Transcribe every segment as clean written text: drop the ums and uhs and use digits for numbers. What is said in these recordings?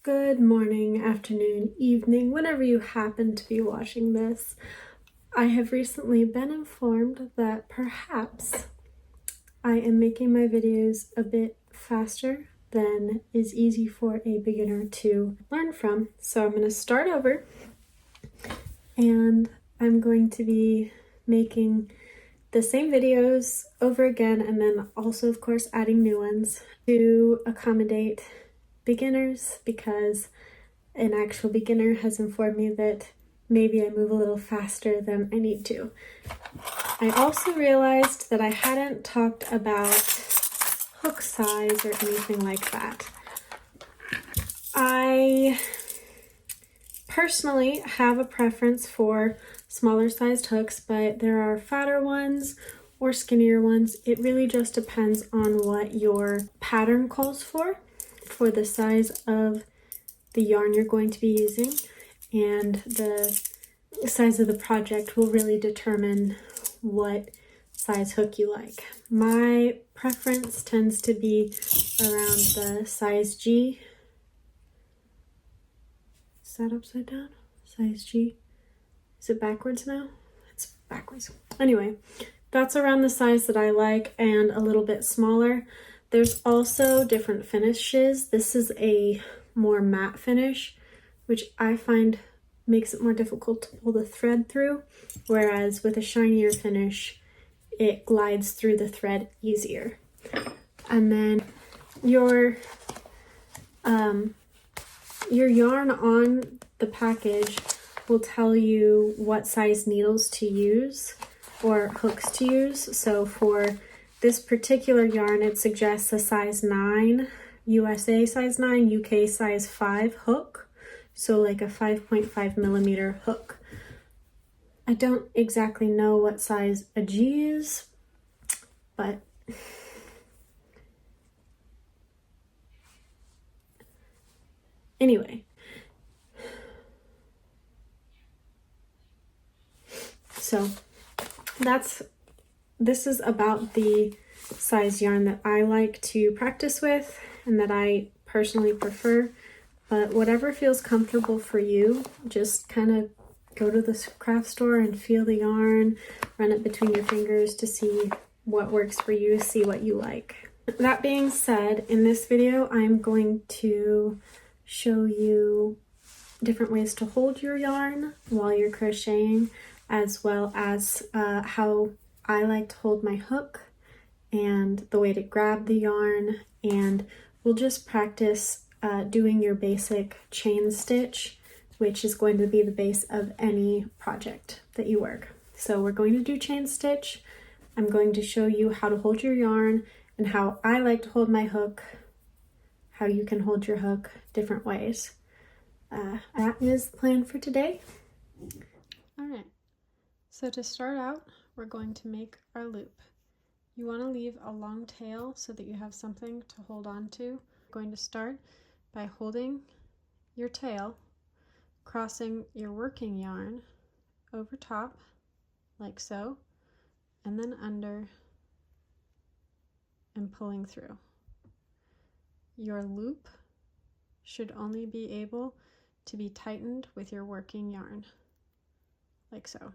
Good morning, afternoon, evening, whenever you happen to be watching this. I have recently been informed that perhaps I am making my videos a bit faster than is easy for a beginner to learn from. So I'm going to start over and I'm going to be making the same videos over again and then also of course adding new ones to accommodate beginners, because an actual beginner has informed me that maybe I move a little faster than I need to. I also realized that I hadn't talked about hook size or anything like that. I personally have a preference for smaller sized hooks, but there are fatter ones or skinnier ones. It really just depends on what your pattern calls for the size of the yarn you're going to be using, and the size of the project will really determine what size hook you like. My preference tends to be around the size G. Is that upside down? Size G. Is it backwards now? It's backwards. Anyway, that's around the size that I like and a little bit smaller. There's also different finishes. This is a more matte finish, which I find makes it more difficult to pull the thread through, whereas with a shinier finish, it glides through the thread easier. And then your yarn on the package will tell you what size needles to use or hooks to use. So for this particular yarn, it suggests a size 9, USA size 9, UK size 5 hook. So like a 5.5 millimeter hook. I don't exactly know what size a G is, but anyway. So this is about the size yarn that I like to practice with and that I personally prefer. But whatever feels comfortable for you, just kind of go to the craft store and feel the yarn, run it between your fingers to see what works for you, see what you like. That being said, in this video, I'm going to show you different ways to hold your yarn while you're crocheting, as well as how I like to hold my hook and the way to grab the yarn, and we'll just practice doing your basic chain stitch, which is going to be the base of any project that you work. So we're going to do chain stitch. I'm going to show you how to hold your yarn and how I like to hold my hook, how you can hold your hook different ways. That is the plan for today. All right, so to start out, we're going to make our loop. You want to leave a long tail so that you have something to hold on to. You're going to start by holding your tail, crossing your working yarn over top like so, and then under and pulling through. Your loop should only be able to be tightened with your working yarn like so.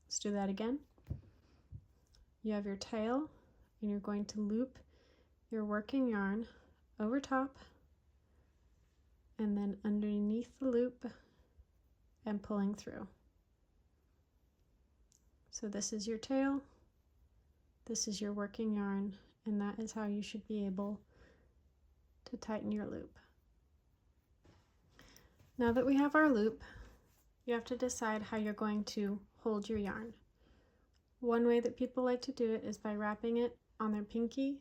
Let's do that again. You have your tail and you're going to loop your working yarn over top and then underneath the loop and pulling through. So this is your tail, this is your working yarn, and that is how you should be able to tighten your loop. Now that we have our loop, you have to decide how you're going to hold your yarn. One way that people like to do it is by wrapping it on their pinky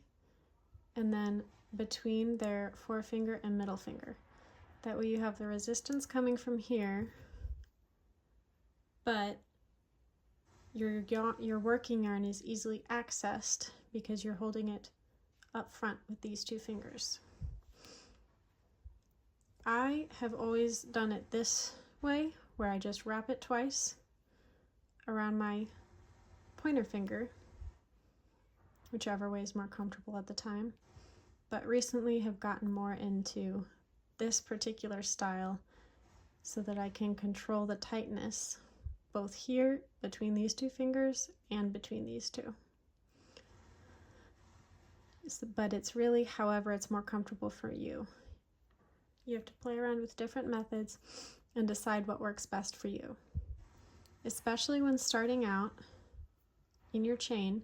and then between their forefinger and middle finger. That way you have the resistance coming from here, but your working yarn is easily accessed because you're holding it up front with these two fingers. I have always done it this way, where I just wrap it twice around my pointer finger, whichever way is more comfortable at the time, but recently have gotten more into this particular style so that I can control the tightness both here between these two fingers and between these two. But it's really however it's more comfortable for you. You have to play around with different methods and decide what works best for you. Especially when starting out in your chain,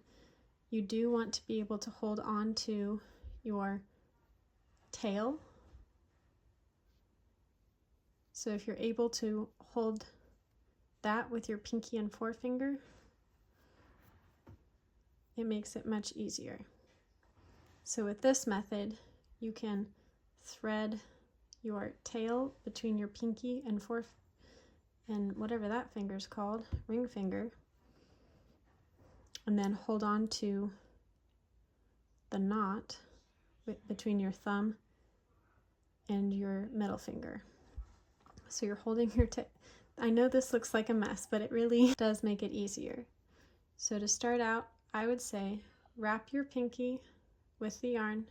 you do want to be able to hold on to your tail. So if you're able to hold that with your pinky and forefinger, it makes it much easier. So with this method, you can thread your tail between your pinky and and whatever that finger's called, ring finger, and then hold on to the knot between your thumb and your middle finger. So you're holding your tail. I know this looks like a mess, but it really does make it easier. So to start out, I would say wrap your pinky with the yarn,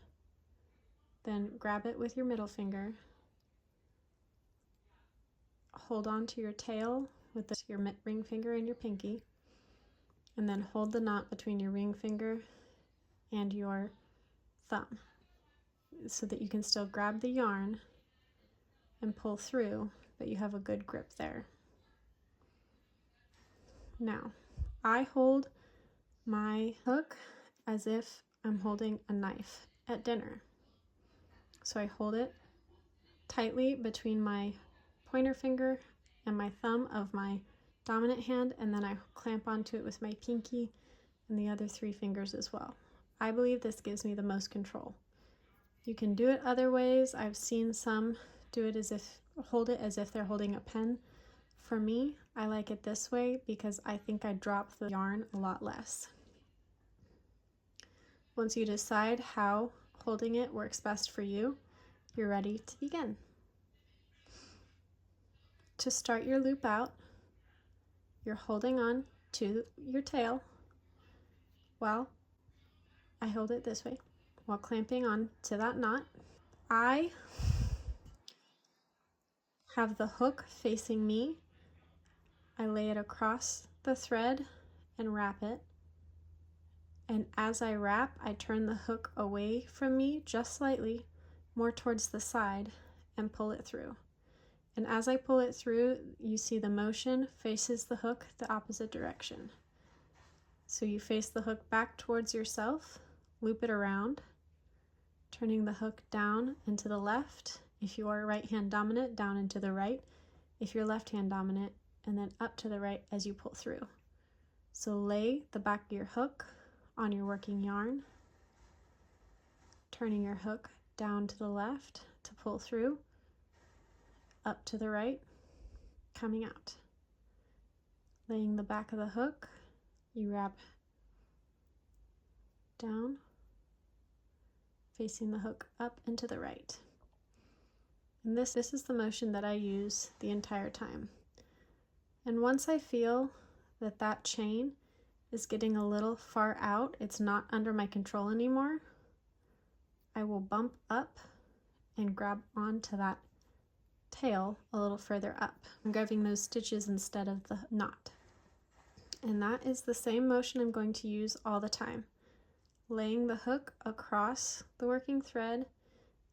then grab it with your middle finger, hold on to your tail with your ring finger and your pinky, and then hold the knot between your ring finger and your thumb so that you can still grab the yarn and pull through, but you have a good grip there. Now, I hold my hook as if I'm holding a knife at dinner. So I hold it tightly between my pointer finger and my thumb of my dominant hand, and then I clamp onto it with my pinky and the other 3 fingers as well. I believe this gives me the most control. You can do it other ways. I've seen some do it hold it as if they're holding a pen. For me, I like it this way because I think I drop the yarn a lot less. Once you decide how holding it works best for you, you're ready to begin. To start your loop out, you're holding on to your tail while I hold it this way, while clamping on to that knot. I have the hook facing me. I lay it across the thread and wrap it. And as I wrap, I turn the hook away from me just slightly, more towards the side, and pull it through. And as I pull it through, you see the motion faces the hook the opposite direction. So you face the hook back towards yourself, loop it around, turning the hook down and to the left. If you are right hand dominant, down and to the right. If you're left hand dominant, and then up to the right as you pull through. So lay the back of your hook on your working yarn, turning your hook down to the left to pull through, up to the right, coming out. Laying the back of the hook, you wrap down, facing the hook up and to the right. And this is the motion that I use the entire time. And once I feel that that chain is getting a little far out, it's not under my control anymore, I will bump up and grab onto that tail a little further up. I'm grabbing those stitches instead of the knot. And that is the same motion I'm going to use all the time. Laying the hook across the working thread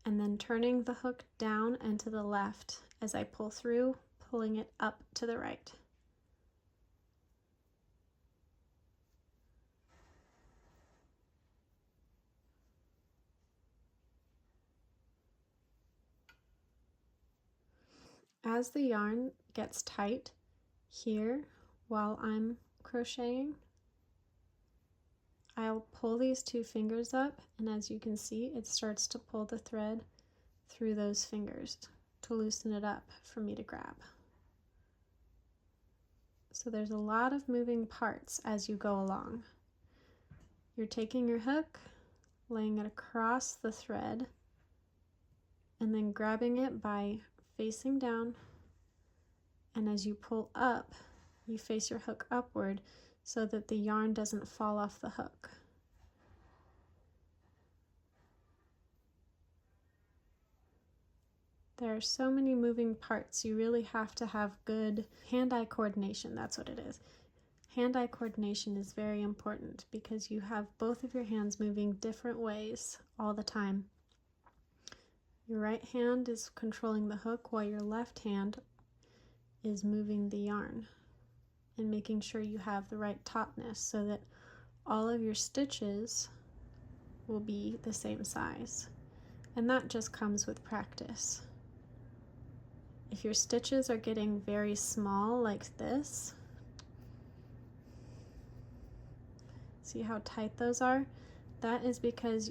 and then turning the hook down and to the left as I pull through, pulling it up to the right. As the yarn gets tight here while I'm crocheting, I'll pull these 2 fingers up, and as you can see, it starts to pull the thread through those fingers to loosen it up for me to grab. So there's a lot of moving parts as you go along. You're taking your hook, laying it across the thread, and then grabbing it by facing down, and as you pull up, you face your hook upward so that the yarn doesn't fall off the hook. There are so many moving parts. You really have to have good hand-eye coordination. That's what it is. Hand-eye coordination is very important because you have both of your hands moving different ways all the time. Your right hand is controlling the hook while your left hand is moving the yarn and making sure you have the right tautness so that all of your stitches will be the same size. And that just comes with practice. If your stitches are getting very small like this, see how tight those are? That is because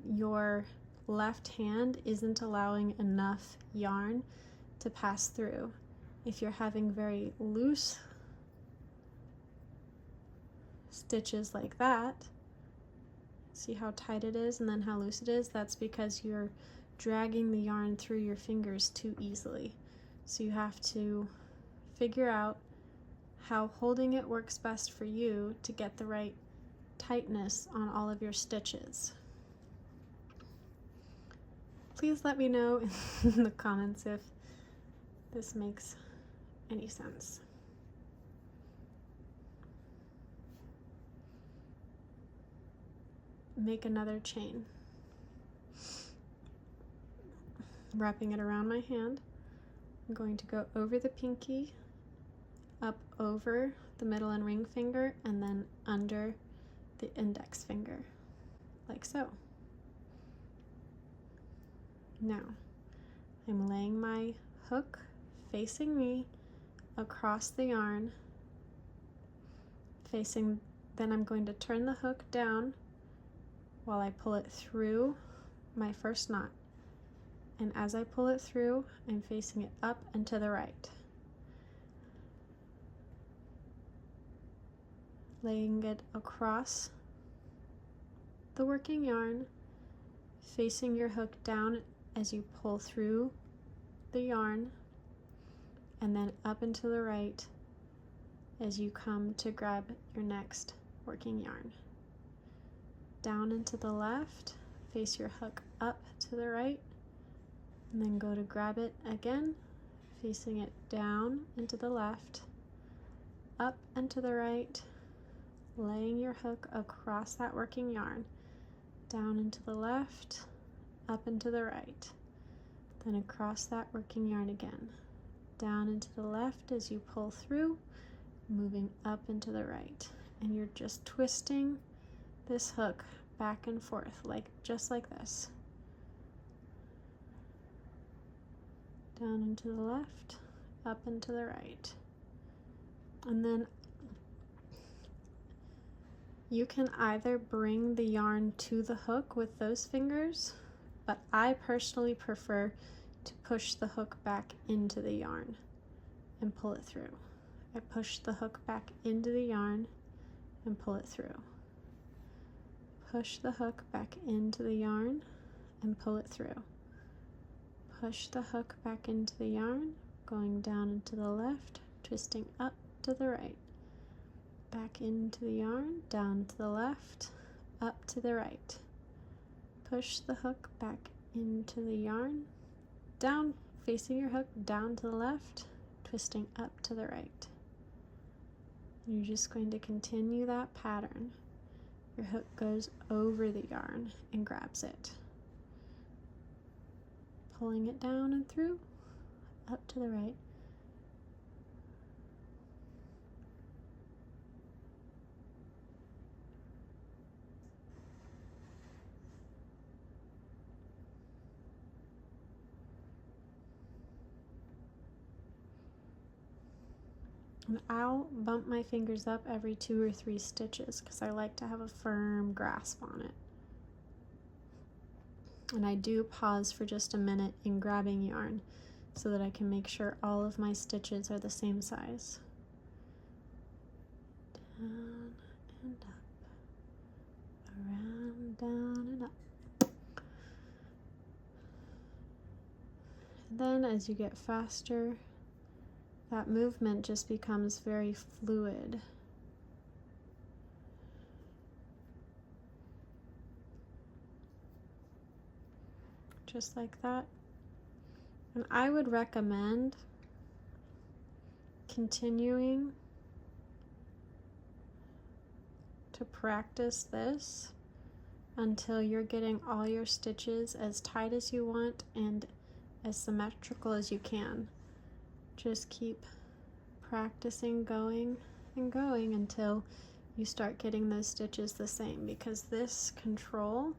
your left hand isn't allowing enough yarn to pass through. If you're having very loose stitches like that, see how tight it is and then how loose it is? That's because you're dragging the yarn through your fingers too easily. So you have to figure out how holding it works best for you to get the right tightness on all of your stitches. Please let me know in the comments if this makes any sense. Make another chain. Wrapping it around my hand, I'm going to go over the pinky, up over the middle and ring finger, and then under the index finger, like so. Now, I'm laying my hook facing me across the yarn, then I'm going to turn the hook down while I pull it through my first knot. And as I pull it through, I'm facing it up and to the right. Laying it across the working yarn, facing your hook down as you pull through the yarn, and then up and to the right as you come to grab your next working yarn. Down and to the left, face your hook up to the right, and then go to grab it again, facing it down and to the left, up and to the right, laying your hook across that working yarn, down and to the left, up and to the right, then across that working yarn again, down and to the left as you pull through, moving up and to the right, and you're just twisting this hook back and forth, just like this. Down and to the left, up and to the right. And then you can either bring the yarn to the hook with those fingers, but I personally prefer to push the hook back into the yarn and pull it through. I push the hook back into the yarn and pull it through. Push the hook back into the yarn and pull it through. Push the hook back into the yarn, going down and to the left, twisting up to the right. Back into the yarn, down to the left, up to the right. Push the hook back into the yarn, down, facing your hook down to the left, twisting up to the right. You're just going to continue that pattern. Your hook goes over the yarn and grabs it. Pulling it down and through, up to the right. And I'll bump my fingers up every 2 or 3 stitches because I like to have a firm grasp on it. And I do pause for just a minute in grabbing yarn so that I can make sure all of my stitches are the same size. Down and up, around, down and up. And then as you get faster, that movement just becomes very fluid. Just like that. And I would recommend continuing to practice this until you're getting all your stitches as tight as you want and as symmetrical as you can. Just keep practicing, going and going until you start getting those stitches the same, because this control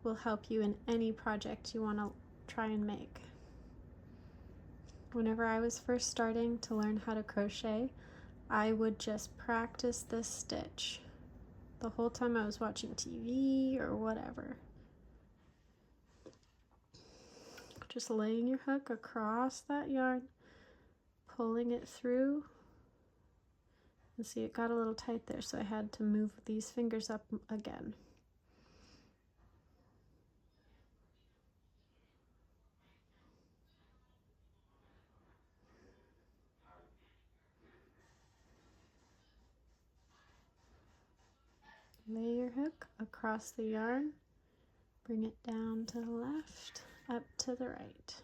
will help you in any project you want to try and make. Whenever I was first starting to learn how to crochet, I would just practice this stitch the whole time I was watching TV or whatever. Just laying your hook across that yarn, pulling it through. And see, it got a little tight there, so I had to move these fingers up again. Lay your hook across the yarn, bring it down to the left, up to the right.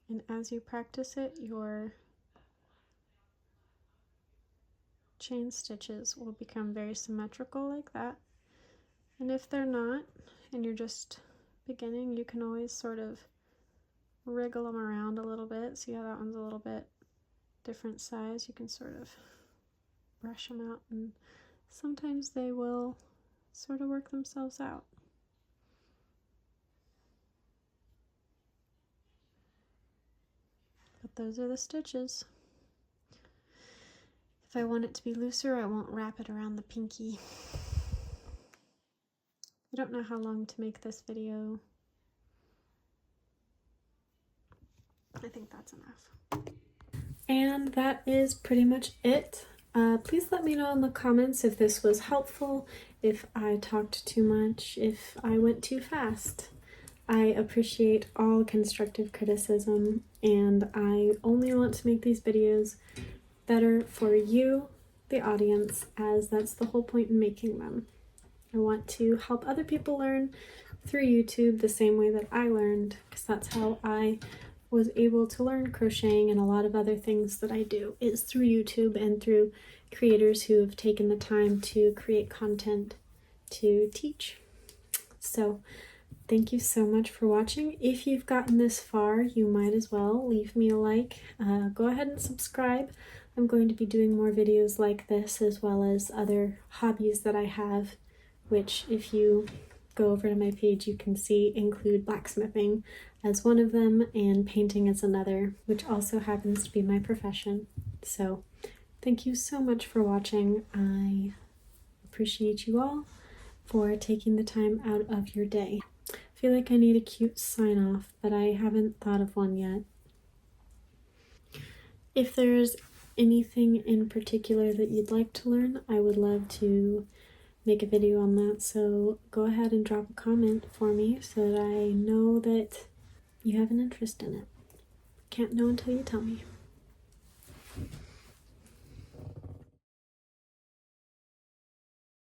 And as you practice it, your chain stitches will become very symmetrical like that. And if they're not, and you're just beginning, you can always sort of wriggle them around a little bit. See how that one's a little bit different size? You can sort of brush them out, and sometimes they will sort of work themselves out. But those are the stitches. If I want it to be looser, I won't wrap it around the pinky. I don't know how long to make this video. I think that's enough. And that is pretty much it. Please let me know in the comments if this was helpful, if I talked too much, if I went too fast. I appreciate all constructive criticism, and I only want to make these videos better for you, the audience, as that's the whole point in making them. I want to help other people learn through YouTube the same way that I learned, because that's how I was able to learn crocheting and a lot of other things that I do, is through YouTube and through creators who have taken the time to create content to teach. So thank you so much for watching. If you've gotten this far, you might as well leave me a like. Go ahead and subscribe. I'm going to be doing more videos like this, as well as other hobbies that I have, which if you go over to my page you can see include blacksmithing as one of them and painting as another, which also happens to be my profession. So thank you so much for watching. I appreciate you all for taking the time out of your day. I feel like I need a cute sign off, but I haven't thought of one yet. If there's anything in particular that you'd like to learn, I would love to make a video on that, so go ahead and drop a comment for me so that I know that you have an interest in it. Can't know until you tell me.